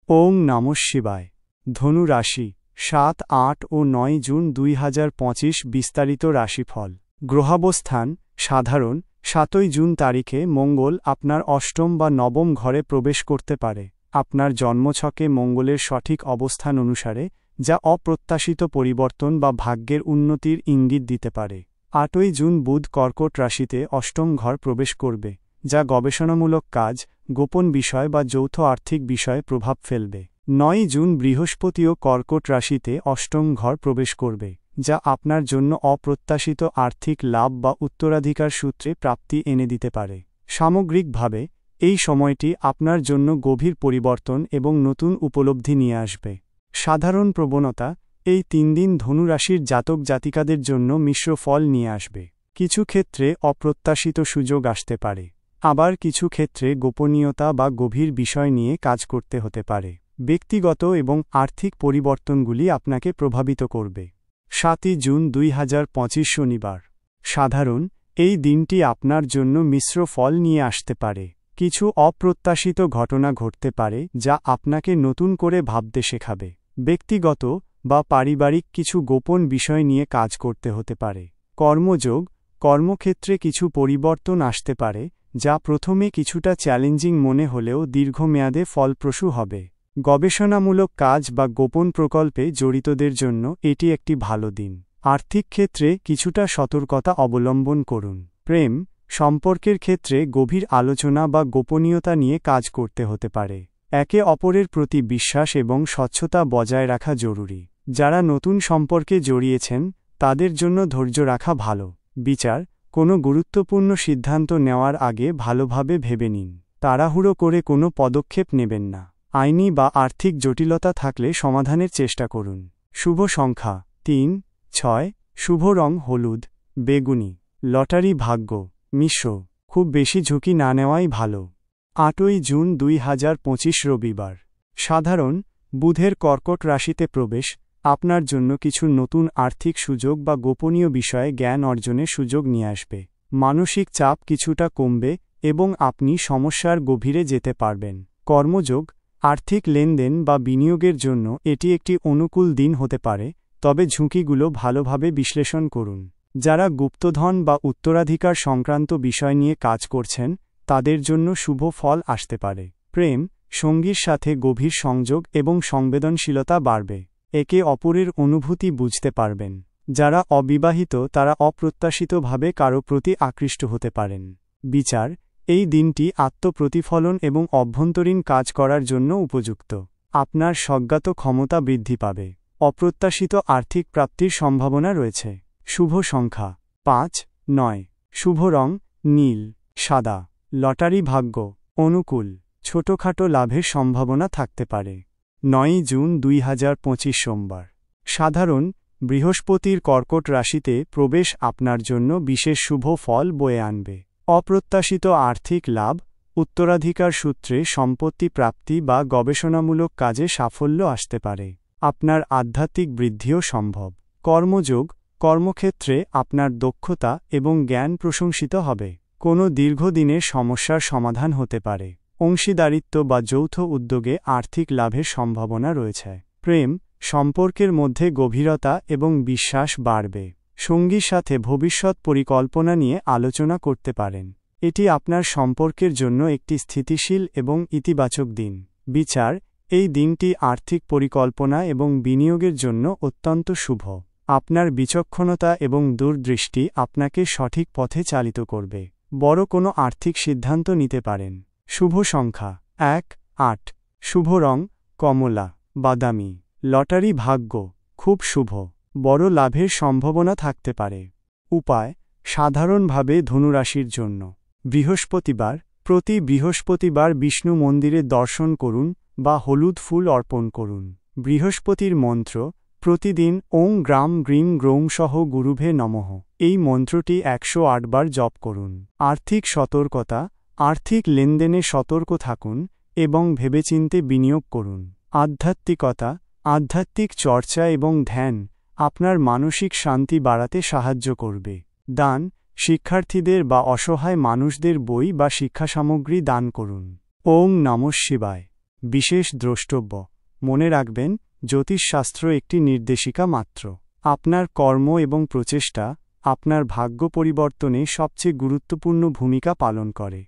ওং নমঃ শিবায়। ধনু রাশি ৭, ৮ ও ৯ জুন ২০২৫ বিস্তারিত রাশিফল। গ্রহাবস্থান সাধারণ ৭ই জুন তারিখে মঙ্গল আপনার অষ্টম বা নবম ঘরে প্রবেশ করতে পারে আপনার জন্মছকে মঙ্গলের সঠিক অবস্থান অনুসারে, যা অপ্রত্যাশিত পরিবর্তন বা ভাগ্যের উন্নতির ইঙ্গিত দিতে পারে। ৮ই জুন বুধ কর্কট রাশিতে অষ্টম ঘর প্রবেশ করবে, যা গবেষণামূলক কাজ, গোপন বিষয় বা যৌথ আর্থিক বিষয়ে প্রভাব ফেলবে। ৯ জুন বৃহস্পতিও কর্কট রাশিতে অষ্টম ঘর প্রবেশ করবে, যা আপনার জন্য অপ্রত্যাশিত আর্থিক লাভ বা উত্তরাধিকার সূত্রে প্রাপ্তি এনে দিতে পারে। সামগ্রিকভাবে এই সময়টি আপনার জন্য গভীর পরিবর্তন এবং নতুন উপলব্ধি নিয়ে আসবে। সাধারণ প্রবণতা এই ৩ দিন ধনু রাশির জাতক জাতিকাদের জন্য মিশ্র ফল নিয়ে আসবে। কিছু ক্ষেত্রে অপ্রত্যাশিত সুযোগ আসতে পারে, আবার কিছু ক্ষেত্রে গোপনীয়তা বা গভীর বিষয় নিয়ে কাজ করতে হতে পারে। ব্যক্তিগত এবং আর্থিক পরিবর্তনগুলি আপনাকে প্রভাবিত করবে। ৭ই জুন ২০২৫ শনিবার। সাধারণ এই দিনটি আপনার জন্য মিশ্র ফল নিয়ে আসতে পারে। কিছু অপ্রত্যাশিত ঘটনা ঘটতে পারে যা আপনাকে নতুন করে ভাবতে শেখাবে। ব্যক্তিগত বা পারিবারিক কিছু গোপন বিষয় নিয়ে কাজ করতে হতে পারে। কর্মযোগ কর্মক্ষেত্রে কিছু পরিবর্তন আসতে পারে, যা প্রথমে কিছুটা চ্যালেঞ্জিং মনে হলেও দীর্ঘমেয়াদে ফলপ্রসূ হবে। গবেষণামূলক কাজ বা গোপন প্রকল্পে জড়িতদের জন্য এটি একটি ভালো দিন। আর্থিক ক্ষেত্রে কিছুটা সতর্কতা অবলম্বন করুন। প্রেম সম্পর্কের ক্ষেত্রে গভীর আলোচনা বা গোপনীয়তা নিয়ে কাজ করতে হতে পারে। একে অপরের প্রতি বিশ্বাস এবং স্বচ্ছতা বজায় রাখা জরুরি। যারা নতুন সম্পর্কে জড়িয়েছেন তাদের জন্য ধৈর্য রাখা ভালো। বিচার কোনো গুরুত্বপূর্ণ সিদ্ধান্ত নেওয়ার আগে ভালোভাবে ভেবে নিন। তাড়াহুড়ো করে কোনো পদক্ষেপ নেবেন না। আইনি বা আর্থিক জটিলতা থাকলে সমাধানের চেষ্টা করুন। শুভ সংখ্যা ৩, ৬। শুভ রং হলুদ, বেগুনি। লটারি ভাগ্য মিশ্র, খুব বেশি ঝুঁকি না নেওয়াই ভালো। ৮ই জুন ২০২৫ রবিবার। সাধারণ বুধের কর্কট রাশিতে প্রবেশ আপনার জন্য কিছু নতুন আর্থিক সুযোগ বা গোপনীয় বিষয়ে জ্ঞান অর্জনের সুযোগ নিয়ে আসবে। মানসিক চাপ কিছুটা কমবে এবং আপনি সমস্যার গভীরে যেতে পারবেন। কর্মযোগ আর্থিক লেনদেন বা বিনিয়োগের জন্য এটি একটি অনুকূল দিন হতে পারে, তবে ঝুঁকিগুলো ভালোভাবে বিশ্লেষণ করুন। যারা গুপ্তধন বা উত্তরাধিকার সংক্রান্ত বিষয় নিয়ে কাজ করছেন তাদের জন্য শুভ ফল আসতে পারে। প্রেম সঙ্গীর সাথে গভীর সংযোগ এবং সংবেদনশীলতা বাড়বে। একে অপরের অনুভূতি বুঝতে পারবেন। যারা অবিবাহিত তারা অপ্রত্যাশিতভাবে কারো প্রতি আকৃষ্ট হতে পারেন। বিচার এই দিনটি আত্মপ্রতিফলন এবং অভ্যন্তরীণ কাজ করার জন্য উপযুক্ত। আপনার স্বজ্ঞাত ক্ষমতা বৃদ্ধি পাবে। অপ্রত্যাশিত আর্থিক প্রাপ্তির সম্ভাবনা রয়েছে। শুভ সংখ্যা ৫, ৯। শুভ রং নীল, সাদা। লটারি ভাগ্য অনুকূল, ছোটখাটো লাভের সম্ভাবনা থাকতে পারে। ৯ই জুন ২০২৫ সোমবার। সাধারণ বৃহস্পতির কর্কট রাশিতে প্রবেশ আপনার জন্য বিশেষ শুভ ফল বয়ে আনবে। অপ্রত্যাশিত আর্থিক লাভ, উত্তরাধিকার সূত্রে সম্পত্তি প্রাপ্তি বা গবেষণামূলক কাজে সাফল্য আসতে পারে। আপনার আধ্যাত্মিক বৃদ্ধিও সম্ভব। কর্মযোগ কর্মক্ষেত্রে আপনার দক্ষতা এবং জ্ঞান প্রশংসিত হবে। কোনো দীর্ঘদিনের সমস্যার সমাধান হতে পারে। অংশীদারিত্ব বা যৌথ উদ্যোগে আর্থিক লাভের সম্ভাবনা রয়েছে। প্রেম সম্পর্কের মধ্যে গভীরতা এবং বিশ্বাস বাড়বে। সঙ্গীর সাথে ভবিষ্যৎ পরিকল্পনা নিয়ে আলোচনা করতে পারেন। এটি আপনার সম্পর্কের জন্য একটি স্থিতিশীল এবং ইতিবাচক দিন। বিচার এই দিনটি আর্থিক পরিকল্পনা এবং বিনিয়োগের জন্য অত্যন্ত শুভ। আপনার বিচক্ষণতা এবং দূরদৃষ্টি আপনাকে সঠিক পথে চালিত করবে। বড় কোনো আর্থিক সিদ্ধান্ত নিতে পারেন। শুভ সংখ্যা ১, ৮। শুভ রং কমলা, বাদামি। লটারি ভাগ্য খুব শুভ, বড় লাভের সম্ভাবনা থাকতে পারে। উপায় সাধারণভাবে ধনুরাশির জন্য বৃহস্পতিবার প্রতি বৃহস্পতিবার বিষ্ণু মন্দিরে দর্শন করুন বা হলুদ ফুল অর্পণ করুন। বৃহস্পতির মন্ত্র প্রতিদিন ওং গ্রাম গ্রিং গ্রৌং সহ গুরুভে নমঃ এই মন্ত্রটি ১০৮ বার জপ করুন। আর্থিক সতর্কতা আর্থিক লেনদেনে সতর্ক থাকুন এবং ভেবেচিন্তে বিনিয়োগ করুন। আধ্যাত্মিকতা আধ্যাত্মিক চর্চা এবং ধ্যান আপনার মানসিক শান্তি বাড়াতে সাহায্য করবে। দান শিক্ষার্থীদের বা অসহায় মানুষদের বই বা শিক্ষাসামগ্রী দান করুন। ওং নমঃ শিবায়। বিশেষ দ্রষ্টব্য: মনে রাখবেন, জ্যোতিষশাস্ত্র একটি নির্দেশিকা মাত্র। আপনার কর্ম এবং প্রচেষ্টা আপনার ভাগ্য পরিবর্তনে সবচেয়ে গুরুত্বপূর্ণ ভূমিকা পালন করে।